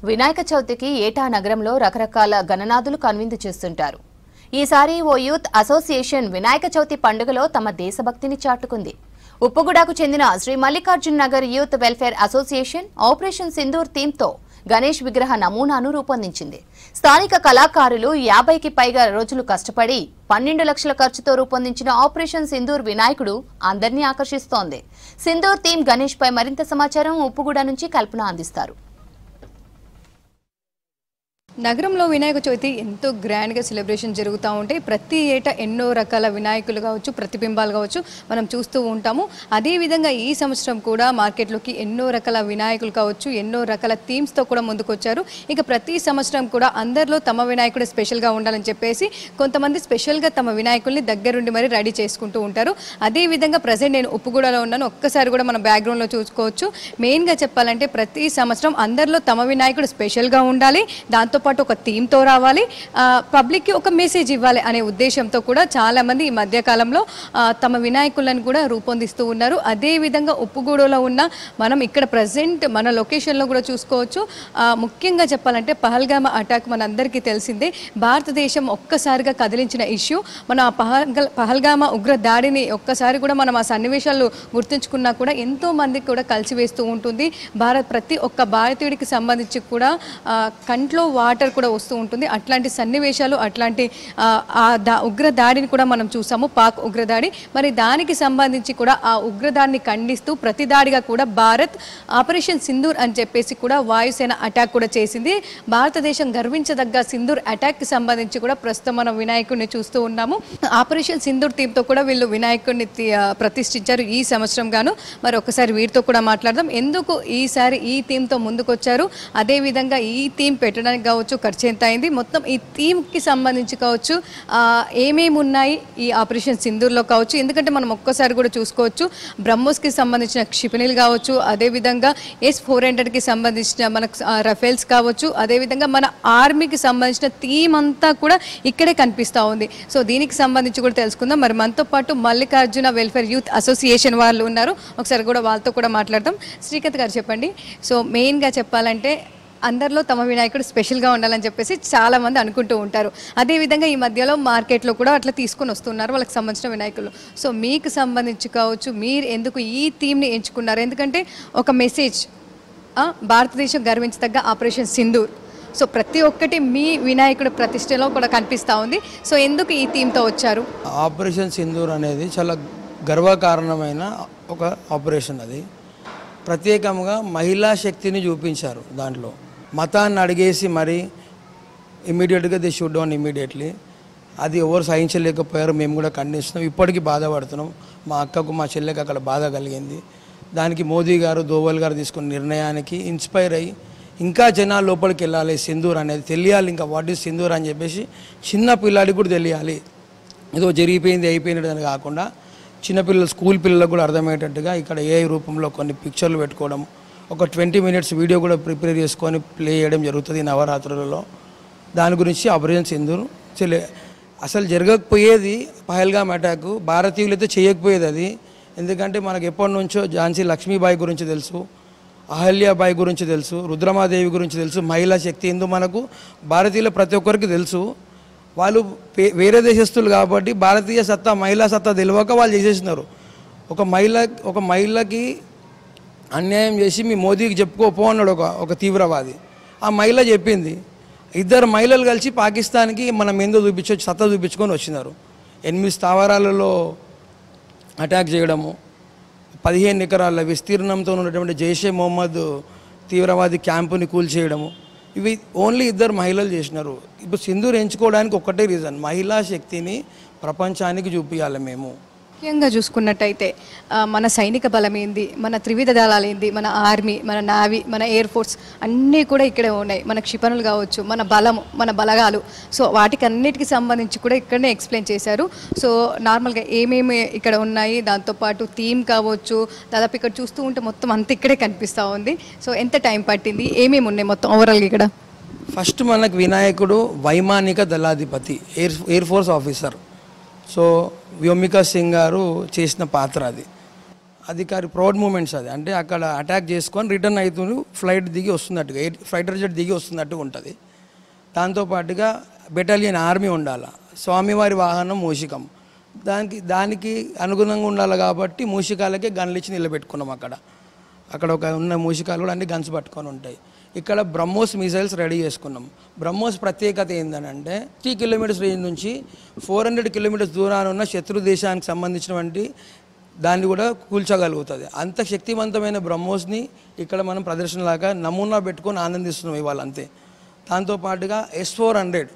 వినాయక చవితికి ఏటా నగరంలో రకరకాల గణనాథులు కనువిందు చేస్తుంటారు. ఈసారి ఓ యూత్ అసోసియేషన్ వినాయక చవితి పండుగలో తమ దేశభక్తిని చాటుకుంది. ఉప్పుగూడకు చెందిన Sri Mallikarjun Nagar youth welfare association operation Sindoor థీమ్తో గణేష్ విగ్రహ నమూనాను రూపొందించింది. స్థానిక కళాకారులు 50కి పైగా రోజులు కష్టపడి 12 లక్షల ఖర్చుతో రూపొందించిన ఆపరేషన్ సింధూర్ వినాయకుడు అందరినీ ఆకర్షిస్తోంది. సింధూర్ థీమ్ గణేష్ పై మరింత సమాచారం ఉప్పుగూడ నుంచి కల్పన అందిస్తారు. నగరంలో వినాయక చవితి ఎంతో గ్రాండ్గా సెలబ్రేషన్ జరుగుతూ ఉంటాయి. ప్రతి ఏటా ఎన్నో రకాల వినాయకులు కావచ్చు, ప్రతిబింబాలు కావచ్చు మనం చూస్తూ ఉంటాము. అదేవిధంగా ఈ సంవత్సరం కూడా మార్కెట్లోకి ఎన్నో రకాల వినాయకులు కావచ్చు, ఎన్నో రకాల థీమ్స్తో కూడా ముందుకొచ్చారు. ఇక ప్రతి సంవత్సరం కూడా అందరిలో తమ వినాయకుడు స్పెషల్గా ఉండాలని చెప్పేసి కొంతమంది స్పెషల్గా తమ వినాయకుల్ని దగ్గరుండి మరి రెడీ చేసుకుంటూ ఉంటారు. అదేవిధంగా ప్రజెంట్ నేను ఉప్పుగూడలో ఉన్నాను. ఒక్కసారి కూడా మన బ్యాక్గ్రౌండ్లో చూసుకోవచ్చు. మెయిన్గా చెప్పాలంటే ప్రతి సంవత్సరం అందరిలో తమ వినాయకుడు స్పెషల్గా ఉండాలి, దాంతో పాటు ఒక థీమ్తో రావాలి, పబ్లిక్కి ఒక మెసేజ్ ఇవ్వాలి అనే ఉద్దేశంతో కూడా చాలామంది ఈ మధ్యకాలంలో తమ వినాయకులను కూడా రూపొందిస్తూ ఉన్నారు. అదేవిధంగా ఉప్పుగూడలో ఉన్న మనం ఇక్కడ ప్రజెంట్ మన లొకేషన్లో కూడా చూసుకోవచ్చు. ముఖ్యంగా చెప్పాలంటే పహల్గామా అటాక్ మనందరికీ తెలిసిందే. భారతదేశం ఒక్కసారిగా కదిలించిన ఇష్యూ. మన పహల్గామా ఉగ్ర దాడిని ఒక్కసారి కూడా మనం ఆ సన్నివేశాలు గుర్తుంచుకున్నా కూడా ఎంతో మందికి కూడా కలిసివేస్తూ ఉంటుంది. ప్రతి ఒక్క భారతీయుడికి సంబంధించి కూడా కంట్లో వాటర్ కూడా వస్తూ ఉంటుంది. అట్లాంటి సన్నివేశాలు, అట్లాంటి ఉగ్ర దాడిని కూడా మనం చూసాము, పాక్ ఉగ్రదాడి. మరి దానికి సంబంధించి కూడా ఆ ఉగ్రదాడిని ఖండిస్తూ ప్రతి దాడిగా కూడా భారత్ ఆపరేషన్ సింధూర్ అని చెప్పేసి కూడా వాయుసేన అటాక్ కూడా చేసింది. భారతదేశం గర్వించదగ్గ సింధూర్ అటాక్కి సంబంధించి కూడా ప్రస్తుతం మనం వినాయకుడిని చూస్తూ ఉన్నాము. ఆపరేషన్ సింధూర్ థీమ్తో కూడా వీళ్ళు వినాయకుడిని ప్రతిష్ఠించారు ఈ సంవత్సరం గాను. మరి ఒకసారి వీరితో కూడా మాట్లాడదాం. ఎందుకు ఈసారి ఈ థీమ్తో ముందుకొచ్చారు, అదేవిధంగా ఈ థీమ్ పెట్టడానికి కావచ్చు ఖర్చు ఎంత అయింది, మొత్తం ఈ థీమ్కి సంబంధించి కావచ్చు ఏమేమి ఉన్నాయి ఈ ఆపరేషన్ సింధూర్లో కావచ్చు. ఎందుకంటే మనం ఒక్కసారి కూడా చూసుకోవచ్చు బ్రహ్మోస్కి సంబంధించిన క్షిపణిలు కావచ్చు, అదేవిధంగా S-400కి సంబంధించిన మన రఫేల్స్ కావచ్చు, అదేవిధంగా మన ఆర్మీకి సంబంధించిన థీమ్ అంతా కూడా ఇక్కడే కనిపిస్తూ ఉంది. సో దీనికి సంబంధించి కూడా తెలుసుకుందాం. మరి మనతో పాటు మల్లికార్జున వెల్ఫేర్ యూత్ అసోసియేషన్ వాళ్ళు ఉన్నారు. ఒకసారి కూడా వాళ్ళతో కూడా మాట్లాడదాం. శ్రీకాంత్ గారు చెప్పండి. సో మెయిన్గా చెప్పాలంటే అందరిలో తమ వినాయకుడు స్పెషల్గా ఉండాలని చెప్పేసి చాలామంది అనుకుంటూ ఉంటారు. అదేవిధంగా ఈ మధ్యలో మార్కెట్లో కూడా అట్లా తీసుకొని వస్తున్నారు వాళ్ళకి సంబంధించిన వినాయకులు. సో మీకు సంబంధించి కావచ్చు, మీరు ఎందుకు ఈ థీమ్ని ఎంచుకున్నారు? ఎందుకంటే ఒక మెసేజ్, భారతదేశం గర్వించదగ్గ ఆపరేషన్ సింధూర్. సో ప్రతి ఒక్కటి మీ వినాయకుడు ప్రతిష్టలో కూడా కనిపిస్తూ ఉంది. సో ఎందుకు ఈ థీమ్తో వచ్చారు? ఆపరేషన్ సింధూర్ అనేది చాలా గర్వకారణమైన ఒక ఆపరేషన్. అది ప్రత్యేకంగా మహిళా శక్తిని చూపించారు. దాంట్లో మతాన్ని అడిగేసి మరి ఇమ్మీడియట్గా ది షుడ్ డౌన్ ఇమ్మీడియట్లీ. అది ఎవరు సహించలేకపోయారు. మేము కూడా ఖండిస్తున్నాం. ఇప్పటికీ బాధపడుతున్నాం. మా అక్కకు, మా చెల్లెకి అక్కడ బాధ కలిగింది. దానికి మోదీ గారు, దోవల్ గారు తీసుకున్న నిర్ణయానికి ఇన్స్పైర్ అయ్యి ఇంకా జనాలు లోపలికి వెళ్ళాలి, సింధూర్ అనేది తెలియాలి, ఇంకా వాట్ ఈజ్ సింధూర్ అని చెప్పేసి చిన్న పిల్లాడికి కూడా తెలియాలి. ఏదో జరిగిపోయింది అయిపోయినట్టు కాకుండా చిన్నపిల్లలు, స్కూల్ పిల్లలకు కూడా అర్థమయ్యేటట్టుగా ఇక్కడ AI రూపంలో కొన్ని పిక్చర్లు పెట్టుకోవడం, ఒక 20 మినిట్స్ వీడియో కూడా ప్రిపేర్ చేసుకొని ప్లే చేయడం జరుగుతుంది నవరాత్రులలో. దాని గురించి ఆపరేషన్ సింధూర్ అసలు జరగకపోయేది పహల్గామ్ అటాక్, భారతీయులైతే చేయకపోయేది అది. ఎందుకంటే మనకు ఎప్పటి నుంచో ఝాన్సీ లక్ష్మీబాయి గురించి తెలుసు, అహల్యాబాయి గురించి తెలుసు, రుద్రమాదేవి గురించి తెలుసు, మహిళా శక్తి ఎందు మనకు భారతీయుల ప్రతి ఒక్కరికి తెలుసు. వాళ్ళు వేరే దేశస్తులు కాబట్టి భారతీయ సత్తా, మహిళా సత్తా తెలియక వాళ్ళు చేసేసినారు. ఒక మహిళకి అన్యాయం చేసి మీ మోదీకి చెప్పుకోపో అన్నాడు ఒక తీవ్రవాది. ఆ మహిళ చెప్పింది. 2 మహిళలు కలిసి పాకిస్తాన్కి మనం ఏందో సత్తా చూపించుకొని వచ్చినారు. 8 స్థావరాలలో అటాక్ చేయడము, 15 ఎకరాల విస్తీర్ణంతో ఉన్నటువంటి జైషే మొహమ్మద్ తీవ్రవాది క్యాంపుని కూల్చేయడము, ఇవి ఓన్లీ 2 మహిళలు చేసినారు. ఇప్పుడు సింధూర్ ఎంచుకోవడానికి ఒక్కటే రీజన్, మహిళా శక్తిని ప్రపంచానికి చూపించాలి. మేము ముఖ్యంగా చూసుకున్నట్టయితే మన సైనిక బలం ఏంది, మన త్రివిధ దళాలు ఏంది, మన ఆర్మీ, మన నావీ, మన ఎయిర్ ఫోర్స్ అన్నీ కూడా ఇక్కడే ఉన్నాయి. మన క్షిపణులు కావచ్చు, మన బలము, మన బలగాలు. సో వాటికి అన్నిటికి సంబంధించి కూడా ఇక్కడనే ఎక్స్ప్లెయిన్ చేశారు. సో నార్మల్గా ఏమేమి ఇక్కడ ఉన్నాయి, దాంతోపాటు థీమ్ కావచ్చు, దాదాపు ఇక్కడ చూస్తూ ఉంటే మొత్తం అంత ఇక్కడే కనిపిస్తూ ఉంది. సో ఎంత టైం పట్టింది, ఏమేమి ఉన్నాయి మొత్తం ఓవరాల్గా ఇక్కడ? ఫస్ట్ మనకు వినాయకుడు వైమానిక దళాధిపతి, air force officer. So Vyomika Singh garu చేసిన పాత్ర అది. అధికారి ప్రౌడ్ మూమెంట్స్ అది, అంటే అక్కడ అటాక్ చేసుకొని రిటర్న్ అవుతూ ఫ్లైట్ దిగి వస్తున్నట్టుగా, ఫైటర్ జెట్ దిగి వస్తున్నట్టుగా ఉంటుంది. దాంతోపాటుగా బెటాలియన్ ఆర్మీ ఉండాలి, స్వామివారి వాహనం మూషికం, దానికి అనుగుణంగా ఉండాలి కాబట్టి మూషికాలకే గన్లు ఇచ్చి నిలబెట్టుకున్నాం. అక్కడ ఒక ఉన్న మూషికాలు కూడా అన్ని గన్స్ పట్టుకొని ఉంటాయి. ఇక్కడ బ్రహ్మోస్ మిసైల్స్ రెడీ చేసుకున్నాం. బ్రహ్మోస్ ప్రత్యేకత ఏంటంటే 3 కిలోమీటర్స్ రేంజ్ నుంచి 400 కిలోమీటర్స్ దూరాన ఉన్న శత్రు దేశానికి సంబంధించినటువంటి దాన్ని కూడా కూల్చగలుగుతుంది. అంత శక్తివంతమైన బ్రహ్మోస్ని ఇక్కడ మనం ప్రదర్శనలాగా నమూనా పెట్టుకొని ఆనందిస్తున్నాం ఇవాళ అంతే. దాంతోపాటుగా S-400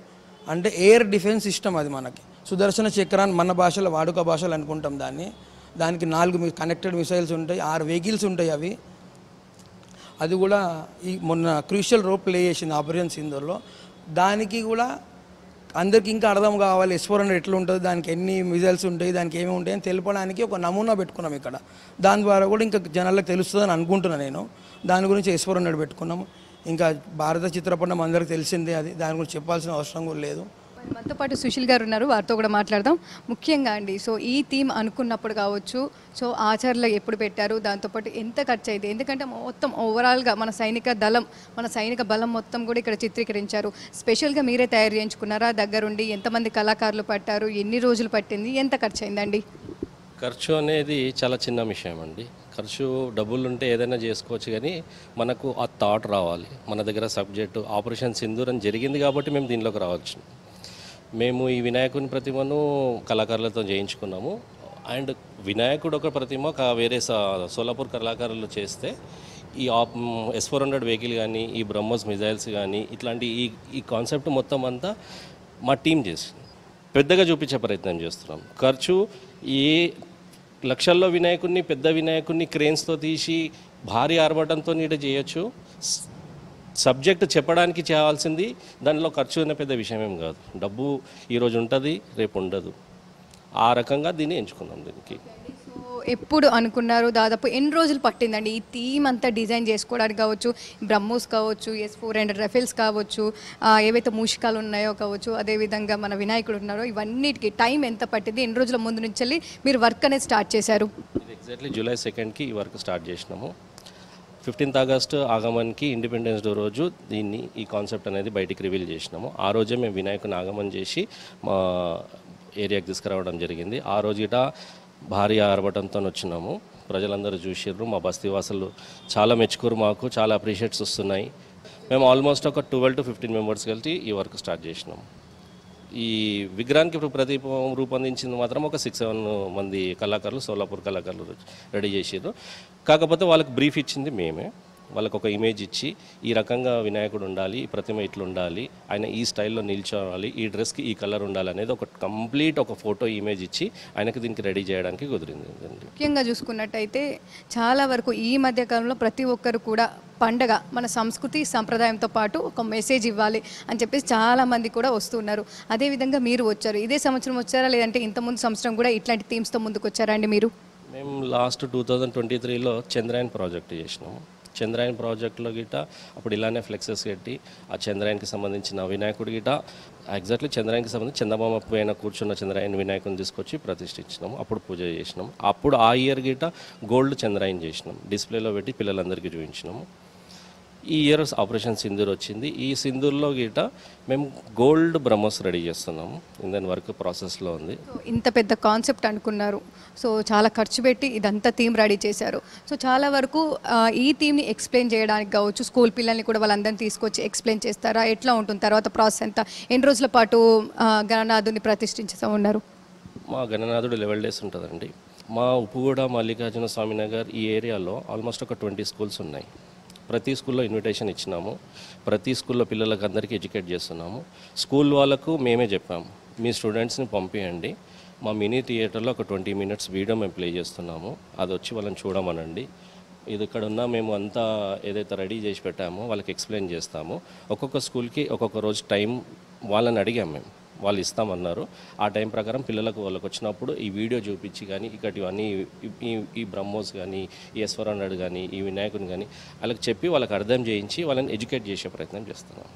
అంటే ఎయిర్ డిఫెన్స్ సిస్టమ్, అది మనకి సుదర్శన చక్రాన్ని మన భాషలో వాడుక భాషలు అనుకుంటాం దానికి 4 కనెక్టెడ్ మిసైల్స్ ఉంటాయి, 6 వెహికల్స్ ఉంటాయి. అది కూడా ఈ మొన్న క్రూషియల్ రోల్ ప్లే చేసింది ఆపరేషన్ సింధూర్లో. దానికి కూడా అందరికి ఇంకా అర్థం కావాలి S-400 ఎట్లా ఉంటుంది, దానికి ఎన్ని మిసైల్స్ ఉంటాయి, దానికి ఏమి ఉంటాయి అని తెలపడానికి ఒక నమూనా పెట్టుకున్నాం ఇక్కడ. దాని ద్వారా కూడా ఇంకా జనాలకు తెలుస్తుందని అనుకుంటున్నాను నేను. దాని గురించి S-400 పెట్టుకున్నాము. ఇంకా భారత చిత్రపటం అందరికి తెలిసిందే, అది దాని గురించి చెప్పాల్సిన అవసరం కూడా లేదు. మనతో పాటు సుశీల్ గారు ఉన్నారు, వారితో కూడా మాట్లాడదాం. ముఖ్యంగా అండి, సో ఈ థీమ్ అనుకున్నప్పుడు కావచ్చు, సో ఆచరణలో ఎప్పుడు పెట్టారు, దాంతోపాటు ఎంత ఖర్చు అయింది, ఎందుకంటే మొత్తం ఓవరాల్గా మన సైనిక బలం మొత్తం కూడా ఇక్కడ చిత్రీకరించారు. స్పెషల్గా మీరే తయారు చేయించుకున్నారా, దగ్గరుండి ఎంతమంది కళాకారులు పట్టారు, ఎన్ని రోజులు పట్టింది, ఎంత ఖర్చు అయిందండి? ఖర్చు అనేది చాలా చిన్న విషయం అండి. ఖర్చు డబ్బులు ఉంటే ఏదైనా చేసుకోవచ్చు, కానీ మనకు ఆ థాట్ రావాలి. మన దగ్గర సబ్జెక్టు ఆపరేషన్ సింధూర్ అని జరిగింది కాబట్టి మేము దీనిలోకి రావచ్చు. మేము ఈ వినాయకుని ప్రతిమను కళాకారులతో చేయించుకున్నాము. అండ్ వినాయకుడు ఒక ప్రతిమ వేరే సోలాపూర్ కళాకారులు చేస్తే ఈ S-400 వెహికల్ కానీ, ఈ బ్రహ్మోస్ మిజైల్స్ కానీ, ఇట్లాంటి ఈ కాన్సెప్ట్ మొత్తం అంతా మా టీం చేసింది. పెద్దగా చూపించే ప్రయత్నం చేస్తున్నాం. ఖర్చు ఏ లక్షల్లో వినాయకుడిని, పెద్ద వినాయకుడిని క్రేన్స్తో తీసి భారీ ఆర్భటంతో నీట చేయొచ్చు. సబ్జెక్ట్ చెప్పడానికి చేయాల్సింది, దానిలో ఖర్చు అనే పెద్ద విషయం ఏం కాదు. డబ్బు ఈరోజు ఉంటుంది, రేపు ఉండదు. ఆ రకంగా దీన్ని ఎంచుకున్నాం. దీనికి ఎప్పుడు అనుకున్నారు, దాదాపు ఎన్ని రోజులు పట్టిందండి ఈ థీమ్ అంతా డిజైన్ చేసుకోవడానికి కావచ్చు, బ్రహ్మోస్ కావచ్చు, S-400 రఫేల్స్ కావచ్చు, ఏవైతే మూషికాలు ఉన్నాయో కావచ్చు, అదేవిధంగా మన వినాయకుడు ఉన్నారో, ఇవన్నిటికీ టైం ఎంత పట్టింది, ఎన్ని రోజుల ముందు నుంచి వెళ్ళి మీరు వర్క్ అనేది స్టార్ట్ చేశారు? ఎగ్జాక్ట్లీ July 2కి ఈ వర్క్ స్టార్ట్ చేసినాము. 15th August ఆగమన్కి, ఇండిపెండెన్స్ డే రోజు ఈ కాన్సెప్ట్ అనేది బయటికి రివీల్ చేసినాము. ఆ రోజే మేము వినాయకుని ఆగమన్ చేసి మా ఏరియాకి తీసుకురావడం జరిగింది. ఆ రోజు భారీ ఆర్భటంతో వచ్చినాము. ప్రజలందరూ చూసిర్రు, మా బస్తీవాసులు చాలా మెచ్చుకోరు, మాకు చాలా అప్రిషియేట్స్ వస్తున్నాయి. మేము ఆల్మోస్ట్ ఒక 12 to 15 మెంబర్స్ కలిసి ఈ వర్క్ స్టార్ట్ చేసినాము. ఈ విగ్రహానికి రూపొందించింది మాత్రం ఒక 6-7 మంది కళాకారులు, సోలాపూర్ కళాకారులు రెడీ చేసారు. కాకపోతే వాళ్ళకి బ్రీఫ్ ఇచ్చింది మేమే. వాళ్ళకు ఒక ఇమేజ్ ఇచ్చి, ఈ రకంగా వినాయకుడు ఉండాలి, ఈ ప్రతిమ ఇట్లా ఉండాలి, ఆయన ఈ స్టైల్లో నిల్చోవాలి, ఈ డ్రెస్కి ఈ కలర్ ఉండాలి అనేది ఒక కంప్లీట్ ఒక ఫోటో ఇమేజ్ ఇచ్చి ఆయనకి దీనికి రెడీ చేయడానికి కుదిరింది. ముఖ్యంగా చూసుకున్నట్టయితే చాలా వరకు ఈ మధ్య కాలంలో ప్రతి ఒక్కరు కూడా పండగ మన సంస్కృతి సంప్రదాయంతో పాటు ఒక మెసేజ్ ఇవ్వాలి అని చెప్పేసి చాలామంది కూడా వస్తున్నారు. అదేవిధంగా మీరు వచ్చారు, ఇదే సంవత్సరం వచ్చారా, లేదంటే ఇంతకుముందు సంవత్సరం కూడా ఇట్లాంటి థీమ్స్తో ముందుకు వచ్చారా అండి మీరు? మేము లాస్ట్ 2023లో చంద్రయాన్ ప్రాజెక్ట్ చేసినాము. చంద్రయాన్ ప్రాజెక్టులో అప్పుడు ఇలానే ఫ్లెక్సెస్ కట్టి ఆ చంద్రయాన్కి సంబంధించిన వినాయకుడి ఎగ్జాక్ట్లీ చంద్రయాన్కి సంబంధించి చందమామ పైన కూర్చున్న చంద్రయాన్ వినాయకుని తీసుకొచ్చి ప్రతిష్ఠించినాము. అప్పుడు పూజ చేసినాం. అప్పుడు ఆ ఇయర్ గోల్డ్ చంద్రయాన్ చేసినాం, డిస్ప్లేలో పెట్టి పిల్లలందరికీ చూపించినాము. ఈ ఇయర్ ఆపరేషన్ సింధూర్ వచ్చింది. ఈ సింధూర్లో మేము గోల్డ్ బ్రహ్మోస్ రెడీ చేస్తున్నాము. దాని వర్క్ ప్రాసెస్లో ఉంది. ఇంత పెద్ద కాన్సెప్ట్ అనుకున్నారు, సో చాలా ఖర్చు పెట్టి ఇదంతా థీమ్ రెడీ చేశారు. సో చాలా వరకు ఈ థీమ్ని ఎక్స్ప్లెయిన్ చేయడానికి కావచ్చు, స్కూల్ పిల్లల్ని కూడా వాళ్ళందరినీ తీసుకొచ్చి ఎక్స్ప్లెయిన్ చేస్తారా, ఎట్లా ఉంటుంది తర్వాత ప్రాసెస్ ఎంత, ఎన్ని రోజుల పాటు గణనాథుని ప్రతిష్ఠించుతూ ఉన్నారు? మా గణనాథుడు 11 days ఉంటుందండి. మా ఉప్పుగూడ, మల్లికార్జున స్వామి నగర్ ఈ ఏరియాలో ఆల్మోస్ట్ ఒక 20 schools ఉన్నాయి. ప్రతి స్కూల్లో ఇన్విటేషన్ ఇచ్చినాము. ప్రతి స్కూల్లో పిల్లలకు అందరికీ ఎడ్యుకేట్ చేస్తున్నాము. స్కూల్ వాళ్ళకు మేమే చెప్పాము, మీ స్టూడెంట్స్ని పంపించండి, మా మినీ థియేటర్లో ఒక 20 minutes వీడియో మేము ప్లే చేస్తున్నాము, అది వచ్చి వాళ్ళని చూడమనండి. ఇది ఇక్కడ ఉన్న మేము అంతా ఏదైతే రెడీ చేసి పెట్టామో వాళ్ళకి ఎక్స్ప్లెయిన్ చేస్తాము. ఒక్కొక్క స్కూల్కి ఒక్కొక్క రోజు టైం వాళ్ళని అడిగాం మేము, వాళ్ళు ఇస్తామన్నారు. ఆ టైం ప్రకారం పిల్లలకు వాళ్ళకి వచ్చినప్పుడు ఈ వీడియో చూపించి కానీ ఇక్కడ ఇవన్నీ ఈ బ్రహ్మోస్ కానీ, ఈ S-400 కానీ, ఈ వినాయకుని కానీ వాళ్ళకి చెప్పి వాళ్ళకి అర్థం చేయించి వాళ్ళని ఎడ్యుకేట్ చేసే ప్రయత్నం చేస్తున్నాం.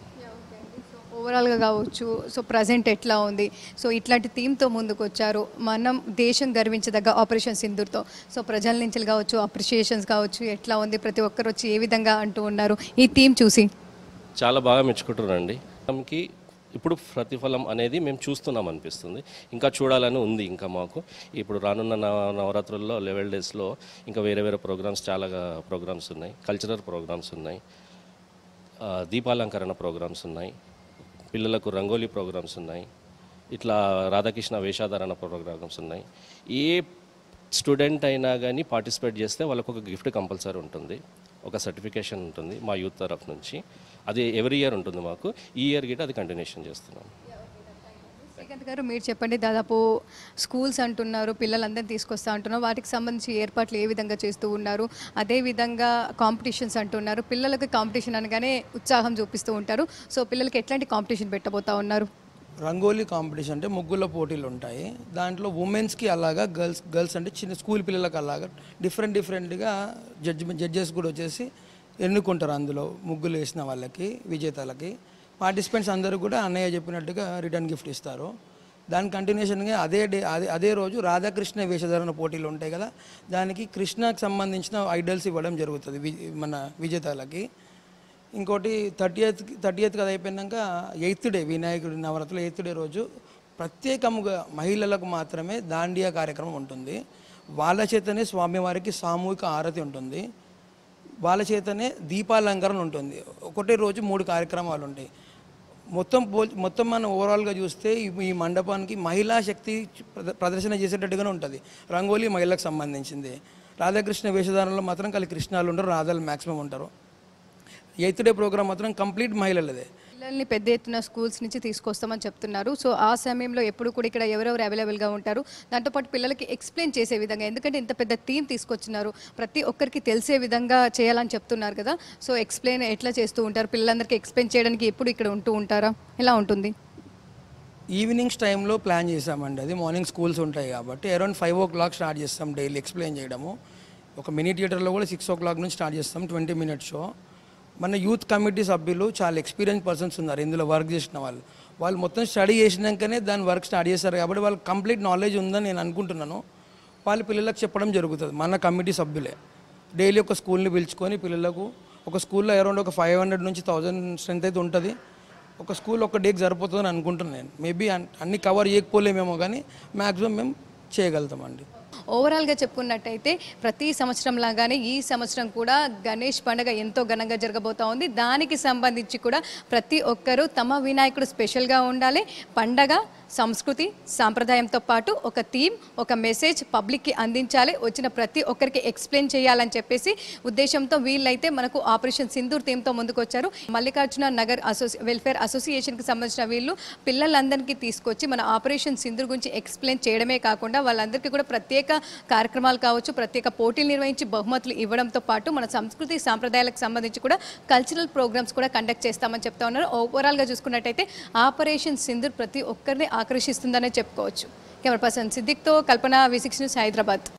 ఓవరాల్గా కావచ్చు, సో ప్రజెంట్ ఎట్లా ఉంది, సో ఇట్లాంటి థీమ్తో ముందుకు వచ్చారు, మనం దేశం గర్వించదగ్గ ఆపరేషన్ సింధూర్తో, సో ప్రజల నుంచి కావచ్చు, అప్రిషియేషన్స్ కావచ్చు, ఎట్లా ఉంది, ప్రతి ఒక్కరు వచ్చి ఏ విధంగా అంటూ ఉన్నారు ఈ థీమ్ చూసి? చాలా బాగా మెచ్చుకుంటున్నారండి. మనకి ఇప్పుడు ప్రతిఫలం అనేది మేము చూస్తున్నాం అనిపిస్తుంది. ఇంకా చూడాలని ఉంది. ఇంకా మాకు ఇప్పుడు రానున్న నవరాత్రుల్లో 11 డేస్లో ఇంకా వేరే వేరే ప్రోగ్రామ్స్, చాలా ప్రోగ్రామ్స్ ఉన్నాయి. కల్చరల్ ప్రోగ్రామ్స్ ఉన్నాయి, దీపాలంకరణ ప్రోగ్రామ్స్ ఉన్నాయి, పిల్లలకు రంగోలీ ప్రోగ్రామ్స్ ఉన్నాయి, ఇట్లా రాధాకృష్ణ వేషాధారణ ప్రోగ్రామ్స్ ఉన్నాయి. ఏ స్టూడెంట్ అయినా కానీ పార్టిసిపేట్ చేస్తే వాళ్ళకు ఒక గిఫ్ట్ కంపల్సరీ ఉంటుంది, ఒక సర్టిఫికేషన్ ఉంటుంది మా యూత్ తరఫు నుంచి. అది ఎవ్రీ ఇయర్ ఉంటుంది మాకు. ఈ ఇయర్ గిట్ట అది కంటిన్యూషన్ చేస్తున్నాం. శ్రీకాంత్ గారు, మీరు చెప్పండి, దాదాపు స్కూల్స్ అంటున్నారు, పిల్లలందరినీ తీసుకొస్తా అంటున్నారు, వాటికి సంబంధించి ఏర్పాట్లు ఏ విధంగా చేస్తూ ఉన్నారు? అదేవిధంగా కాంపిటీషన్స్ అంటున్నారు, పిల్లలకి కాంపిటీషన్ అనగానే ఉత్సాహం చూపిస్తూ ఉంటారు, సో పిల్లలకి ఎట్లాంటి కాంపిటీషన్ పెట్టబోతా ఉన్నారు? రంగోలీ కాంపిటీషన్ అంటే ముగ్గుల పోటీలు ఉంటాయి. దాంట్లో ఉమెన్స్కి అలాగా, గర్ల్స్ అంటే చిన్న స్కూల్ పిల్లలకు అలాగా డిఫరెంట్గా జడ్జెస్ కూడా వచ్చేసి ఎన్నుకుంటారు. అందులో ముగ్గులు వేసిన వాళ్ళకి, విజేతలకి, పార్టిసిపెంట్స్ అందరూ కూడా అన్నయ్య చెప్పినట్టుగా రిటర్న్ గిఫ్ట్ ఇస్తారు. దాని కంటిన్యూషన్గా అదే రోజు రాధాకృష్ణ వేషధారణ పోటీలు ఉంటాయి కదా, దానికి కృష్ణకు సంబంధించిన ఐడల్స్ ఇవ్వడం జరుగుతుంది మన విజేతలకి. ఇంకోటి 30th కదా అయిపోయినాక 8th డే, వినాయకుడి నవరాత్రులు 8th డే రోజు ప్రత్యేకంగా మహిళలకు మాత్రమే దాండియా కార్యక్రమం ఉంటుంది. వాళ్ళ చేతనే స్వామివారికి సామూహిక ఆరతి ఉంటుంది, వాళ్ళ చేతనే దీపాలంకరణ ఉంటుంది. ఒకటే రోజు 3 కార్యక్రమాలు ఉంటాయి. మొత్తం మనం ఓవరాల్గా చూస్తే ఈ మండపానికి మహిళా శక్తి ప్రదర్శన చేసేటట్టుగానే ఉంటుంది. రంగోలీ మహిళలకు సంబంధించింది. రాధాకృష్ణ వేషధారణలో మాత్రం కలిసి కృష్ణాలు ఉండరు, రాధాలు మ్యాక్సిమం ఉంటారు. 8th డే ప్రోగ్రామ్ మాత్రం కంప్లీట్ మహిళలదే. పిల్లల్ని పెద్ద ఎత్తున స్కూల్స్ నుంచి తీసుకొస్తామని చెప్తున్నారు, సో ఆ సమయంలో ఎప్పుడు కూడా ఇక్కడ ఎవరెవరు అవైలబుల్గా ఉంటారు, దాంతోపాటు పిల్లలకి ఎక్స్ప్లెయిన్ చేసే విధంగా, ఎందుకంటే ఇంత పెద్ద థీమ్ తీసుకొచ్చినారు, ప్రతి ఒక్కరికి తెలిసే విధంగా చేయాలని చెప్తున్నారు కదా, సో ఎక్స్ప్లెయిన్ ఎట్లా చేస్తూ ఉంటారు? పిల్లలందరికీ ఎక్స్ప్లెయిన్ చేయడానికి ఎప్పుడు ఇక్కడ ఉంటూ ఉంటారా, ఎలా ఉంటుంది? ఈవినింగ్స్ టైంలో ప్లాన్ చేసామండి. అది మార్నింగ్ స్కూల్స్ ఉంటాయి కాబట్టి అరౌండ్ 5 o'clock స్టార్ట్ చేస్తాం డైలీ ఎక్స్ప్లెయిన్ చేయడము. ఒక మినీ థియేటర్లో కూడా 6 o'clock నుంచి స్టార్ట్ చేస్తాం, 20 minutes షో. మన యూత్ కమిటీ సభ్యులు చాలా ఎక్స్పీరియన్స్ పర్సన్స్ ఉన్నారు ఇందులో వర్క్ చేసిన వాళ్ళు మొత్తం స్టడీ చేసినాకనే దాని వర్క్ స్టార్ట్ చేస్తారు కాబట్టి వాళ్ళకి కంప్లీట్ నాలెడ్జ్ ఉందని నేను అనుకుంటున్నాను. వాళ్ళ పిల్లలకు చెప్పడం జరుగుతుంది. మన కమిటీ సభ్యులే డైలీ ఒక స్కూల్ని పిలుచుకొని పిల్లలకు, ఒక స్కూల్లో అరౌండ్ ఒక 500 నుంచి 1000 స్ట్రెంత్ అయితే ఉంటుంది. ఒక స్కూల్ ఒక డేకి సరిపోతుందని అనుకుంటున్నాను నేను. మేబీ అన్ని కవర్ చేయకపోలేమేమో కానీ మ్యాక్సిమం మేము చేయగలుగుతామండి. ఓవరాల్గా చెప్పుకున్నట్టయితే ప్రతి సంవత్సరం లాగానే ఈ సంవత్సరం కూడా గణేష్ పండుగ ఎంతో ఘనంగా జరగబోతా ఉంది. దానికి సంబంధించి కూడా ప్రతి ఒక్కరూ తమ వినాయకుడు స్పెషల్గా ఉండాలి, పండగ సంస్కృతి సాంప్రదాయంతో పాటు ఒక థీమ్, ఒక మెసేజ్ పబ్లిక్కి అందించాలి, వచ్చిన ప్రతి ఒక్కరికి ఎక్స్ప్లెయిన్ చేయాలని చెప్పేసి ఉద్దేశంతో వీళ్ళైతే మనకు ఆపరేషన్ సింధూర్ థీమ్తో ముందుకు వచ్చారు. మల్లికార్జున నగర్ వెల్ఫేర్ అసోసియేషన్కి సంబంధించిన వీళ్ళు పిల్లలందరికీ తీసుకొచ్చి మన ఆపరేషన్ సింధూర్ గురించి ఎక్స్ప్లెయిన్ చేయడమే కాకుండా వాళ్ళందరికీ కూడా ప్రత్యేక కార్యక్రమాలు కావచ్చు, ప్రత్యేక పోటీలు నిర్వహించి బహుమతులు ఇవ్వడంతో పాటు మన సంస్కృతి సాంప్రదాయాలకు సంబంధించి కూడా కల్చరల్ ప్రోగ్రామ్స్ కూడా కండక్ట్ చేస్తామని చెప్తా ఉన్నారు. ఓవరాల్గా చూసుకున్నట్టయితే ఆపరేషన్ సింధూర్ ప్రతి ఒక్కరిని ఆకర్షిస్తుందనే చెప్పుకోవచ్చు. కెమెరా పర్సన్ సిద్దిక్తో కల్పన, V6 న్యూస్, హైదరాబాద్.